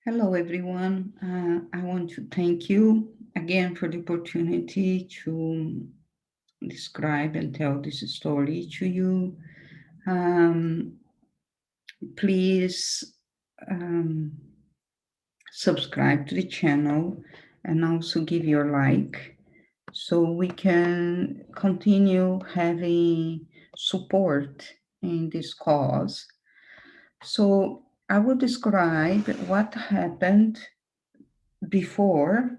Hello, everyone. I want to thank you again for the opportunity to describe and tell this story to you. Um, please um, subscribe to the channel and also give your like so we can continue having support in this cause. So I will describe what happened before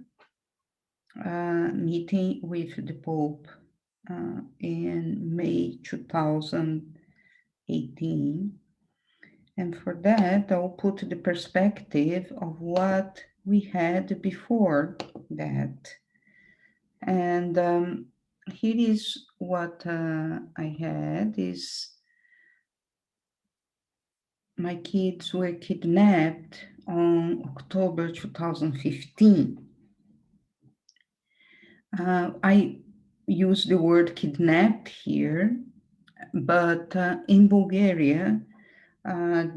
meeting with the Pope in May 2018. And for that, I'll put the perspective of what we had before that. And here is what I had is my kids were kidnapped on October 2015. I use the word kidnapped here, but in Bulgaria,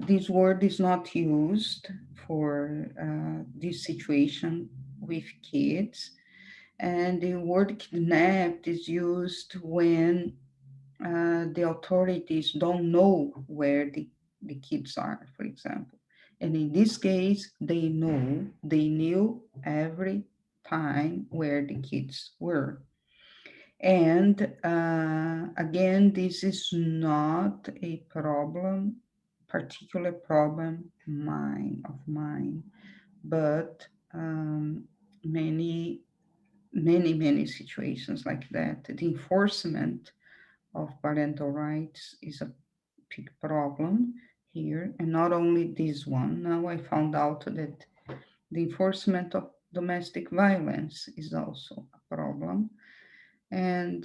this word is not used for this situation with kids. And the word kidnapped is used when the authorities don't know where the kids are, for example. And in this case, they knew every time where the kids were. And again, this is not a particular problem of mine, but many, many situations like that. The enforcement of parental rights is a big problem here, and not only this one. Now I found out that the enforcement of domestic violence is also a problem, and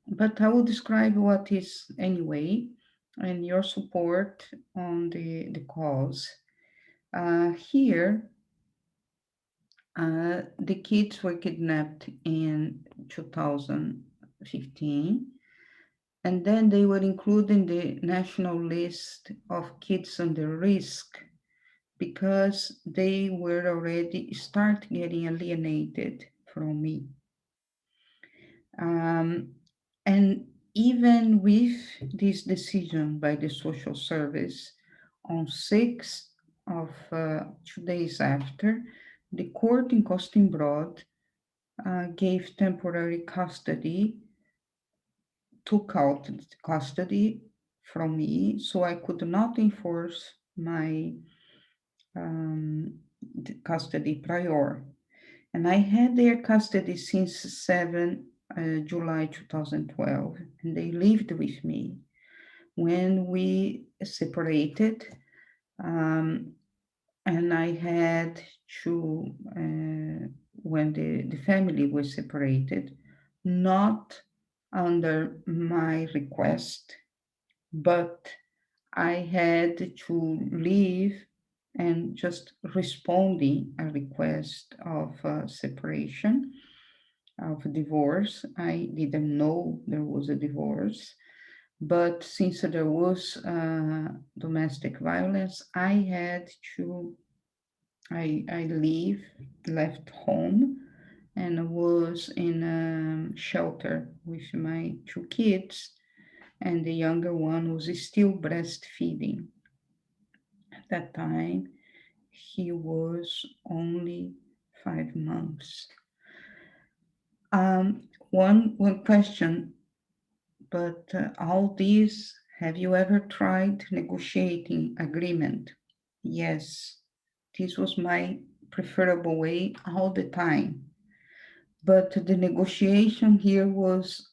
but I will describe what is anyway, and your support on the cause. Here, the kids were kidnapped in 2015, and then they were included in the national list of kids under risk because they were already start getting alienated from me. Um, and even with this decision by the social service on 6th of 2 days after, the court in Costinbrod gave temporary custody, took out the custody from me, so I could not enforce my custody prior. And I had their custody since 7 July 2012, and they lived with me. When we separated, um, and I had to, when the family was separated, not under my request, but I had to leave and just responding a request of separation, of divorce. I didn't know there was a divorce, but since there was domestic violence, I left home and was in a shelter with my two kids, and the younger one was still breastfeeding. At that time, he was only 5 months. One question, but all these, have you ever tried negotiating agreement? Yes, this was my preferable way all the time. But the negotiation here was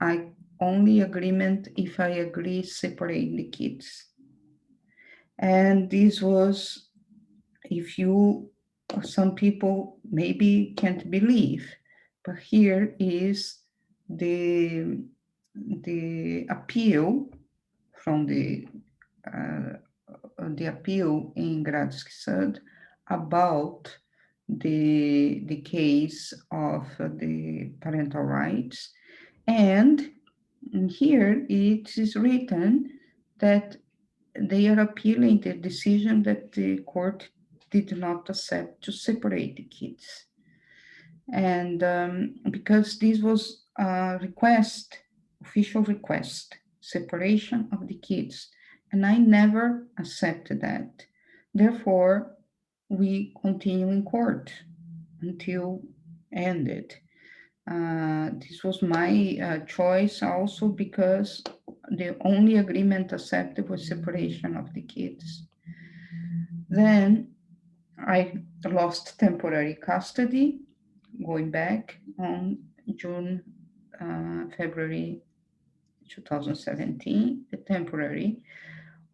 I only agreement if I agree separate the kids. And this was, if you, some people maybe can't believe, but here is the appeal from uh, the appeal in Gradski Sud about the case of the parental rights, and here it is written that they are appealing the decision that the court did not accept to separate the kids. And because this was a request, official request, separation of the kids, and I never accepted that. Therefore, we continue in court until ended. This was my choice also because the only agreement accepted was separation of the kids. Then I lost temporary custody going back on June, February 2017, the temporary.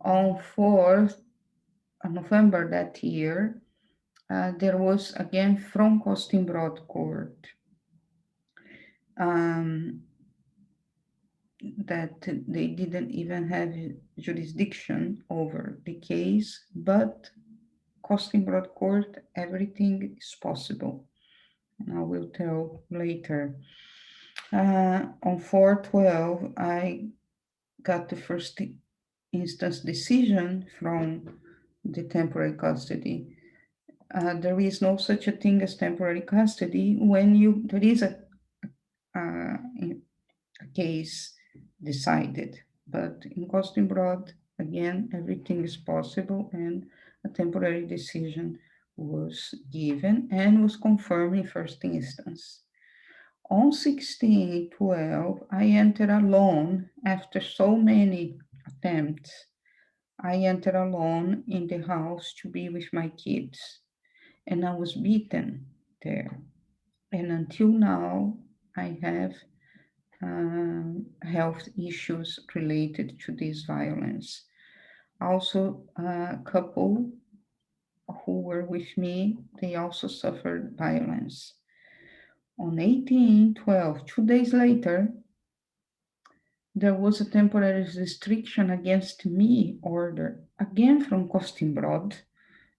On 4th November that year, there was again from Broad Court um, that they didn't even have jurisdiction over the case, but Broad Court, everything is possible. And I will tell later. On 4/12, I got the first instance decision from the temporary custody. There is no such a thing as temporary custody when there is uh, a case decided. But in Broad, again, everything is possible, and a temporary decision was given and was confirmed in first instance. On 16/12, I entered alone after so many attempts. I entered alone in the house to be with my kids, and I was beaten there. And until now, I have health issues related to this violence. Also, a couple who were with me, they also suffered violence. On 18/12, 2 days later, there was a temporary restriction against me order, again from Broad,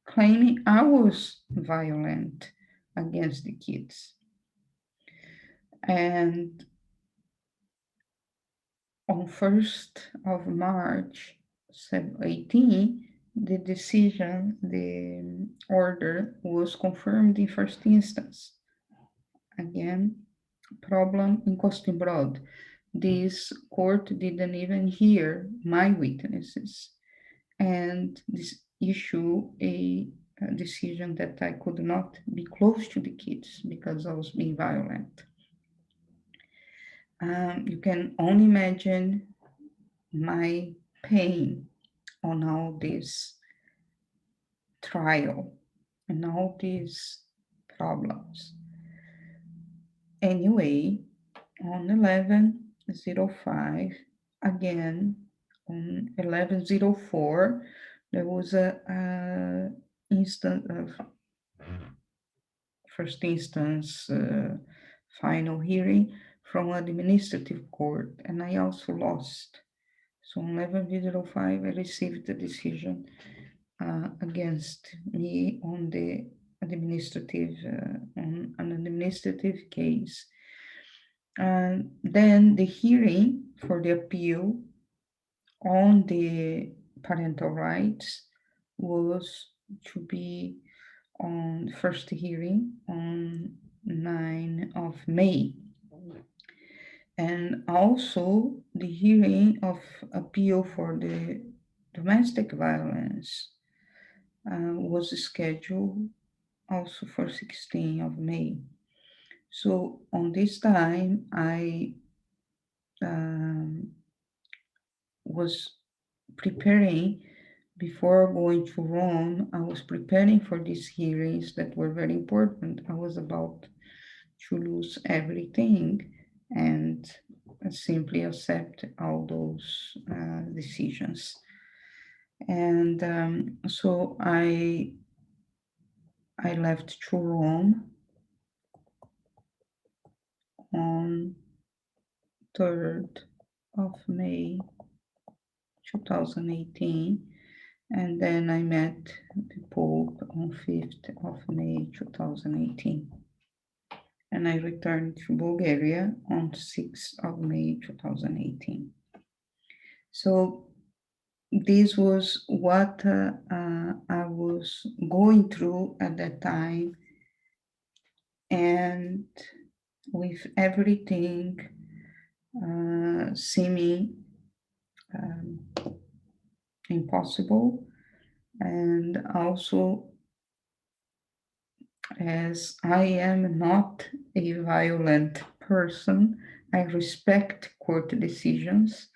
claiming I was violent against the kids. And on 1st of March 18, the decision, the order was confirmed in first instance. Again, problem in Broad. This court didn't even hear my witnesses, and this issue a decision that I could not be close to the kids because I was being violent. You can only imagine my pain on all this trial and all these problems. Anyway, on 11/05, again, on 11/04, there was a instant first instance final hearing from administrative court, and I also lost. So on 11/05, I received the decision against me on the administrative on an administrative case. And then the hearing for the appeal on the parental rights was to be on first hearing on 9 of May. And also the hearing of appeal for the domestic violence was scheduled also for 16 of May. So on this time, I was preparing before going to Rome. I was preparing for these hearings that were very important. I was about to lose everything and simply accept all those decisions. And so I left to Rome on 3rd of May 2018, and then I met the Pope on 5th of May 2018. And I returned to Bulgaria on 6th of May 2018. So this was what I was was going through at that time, and with everything seeming um, impossible, and also as I am not a violent person, I respect court decisions,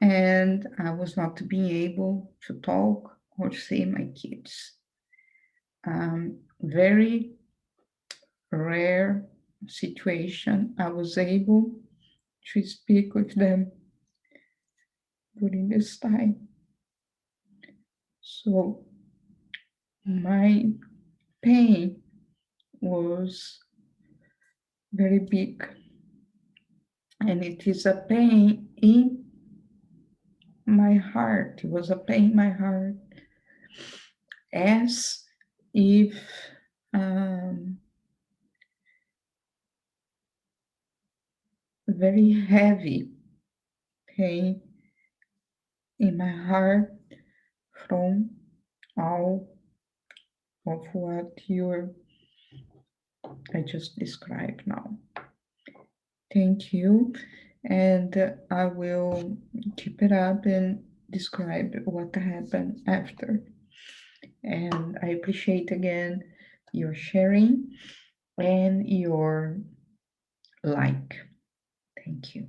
and I was not being able to talk or see my kids. Very rare situation, I was able to speak with them during this time. So my pain was very big, and it is a pain in my heart. It was a pain in my heart, as if um, very heavy pain in my heart from all of what I just described now. Thank you, and I will keep it up and describe what happened after. And I appreciate again your sharing and your like. Thank you.